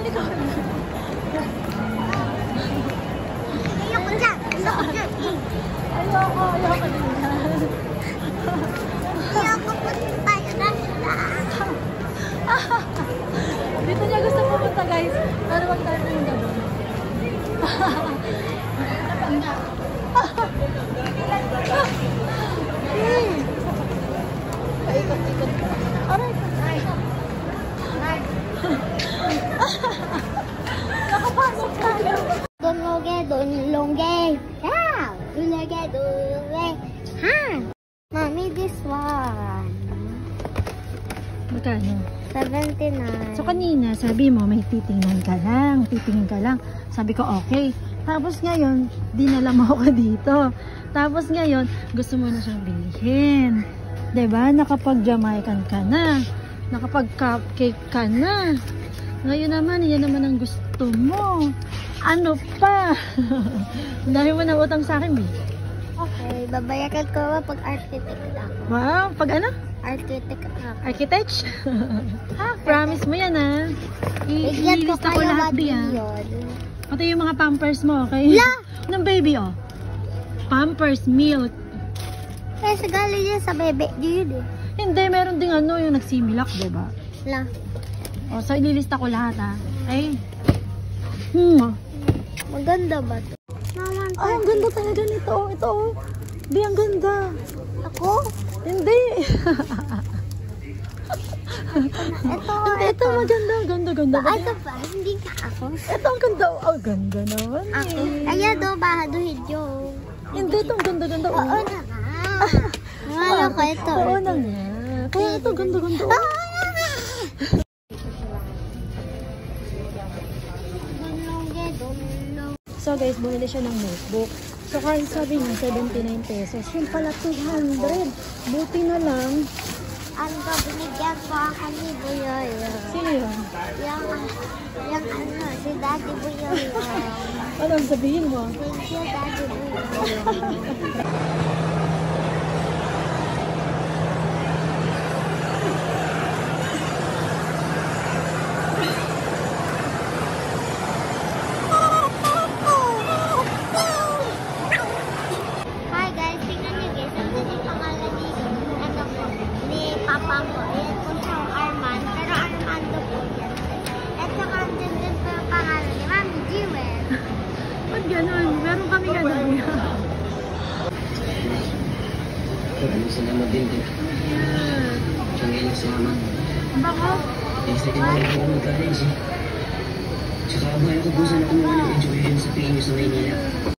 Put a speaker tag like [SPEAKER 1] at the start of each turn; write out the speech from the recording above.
[SPEAKER 1] ikaw.
[SPEAKER 2] Ayoko dyan. Ayoko dyan.
[SPEAKER 1] Ayoko din yan.
[SPEAKER 2] Ayoko punta yun na sila.
[SPEAKER 1] Dito niya gusto pupunta guys. Pero wag tayo yung gano'n. Paikot-ikot. Aray! Nakapasok tayo.
[SPEAKER 2] Dunloge. Yeah. Dunloge. Ha? Mommy, this one.
[SPEAKER 1] Magkano?
[SPEAKER 2] 79.
[SPEAKER 1] So kanina, sabi mo, may titingin ka lang. Sabi ko, okay. Tapos ngayon, dinala mo ako dito. Tapos ngayon, gusto mo na siyang bilhin. Diba? Nakapag-Jamaican ka na. Nakapag-cupcake ka na. Ngayon naman, yan naman ang gusto mo. Ano pa? Dahil mo na utang sa akin, B.
[SPEAKER 2] Okay, babayaran ko pag architect ako.
[SPEAKER 1] Wow, pag ano?
[SPEAKER 2] Architect ako.
[SPEAKER 1] Architect? Promise mo yan, ha?
[SPEAKER 2] Bigyan ko
[SPEAKER 1] Ililista ko
[SPEAKER 2] kayo
[SPEAKER 1] lahat, B, ha?
[SPEAKER 2] yun.
[SPEAKER 1] Pati yung mga pampers mo, okay?
[SPEAKER 2] La!
[SPEAKER 1] Ng baby, oh. Pampers, milk.
[SPEAKER 2] Kasi galing yan sa bebe. Yun eh.
[SPEAKER 1] Hindi, meron ding ano, yung nagsimilak, diba?
[SPEAKER 2] La.
[SPEAKER 1] O, so ililista ko lahat, ha? Ay.
[SPEAKER 2] Maganda ba to? Mama,
[SPEAKER 1] Ay, ang ganda talaga nito. Ito, oh. Di, ang ganda.
[SPEAKER 2] ako?
[SPEAKER 1] Hindi.
[SPEAKER 2] Ito.
[SPEAKER 1] Hindi, ito maganda. Ganda.
[SPEAKER 2] Ay, ito ba? Hindi ka ako.
[SPEAKER 1] Ito ang ganda. Oh, ganda naman,
[SPEAKER 2] Ako.
[SPEAKER 1] eh.
[SPEAKER 2] Ayan do, bahaduhin yun.
[SPEAKER 1] Hindi, ito ang ganda.
[SPEAKER 2] Oo na nga. Wala ko ito.
[SPEAKER 1] Oo na nga. Kaya ito, ganda. Oh. So guys, bumili siya ng notebook. So kahit sabi niya 79 pesos, yung pala 200. Buti na lang.
[SPEAKER 2] Ano ba, binigyan ko ang ani Buyoyo.
[SPEAKER 1] Sino yun?
[SPEAKER 2] Yung ano, si Daddy Buyoyo.
[SPEAKER 1] Anong sabihin mo?
[SPEAKER 2] Thank you, Daddy Buyoyo. Hi guys, tingnan niyo guys. Ang yung pangalan ni, ano po, ni Papa ko. Ayan po siya, Arman. Pero Armando po yan. At saka andyan din po yung pangalan ni Mami Jewel.
[SPEAKER 1] Ba't ganun? Meron kami ganun.
[SPEAKER 3] Ano sila mabindi? Siya ngayon si Mama.
[SPEAKER 1] Bako?
[SPEAKER 3] Kasi kailangan ko mag-college eh. Tsaka ayaw ko busan ako naman ng education sa PNU sa Maynila.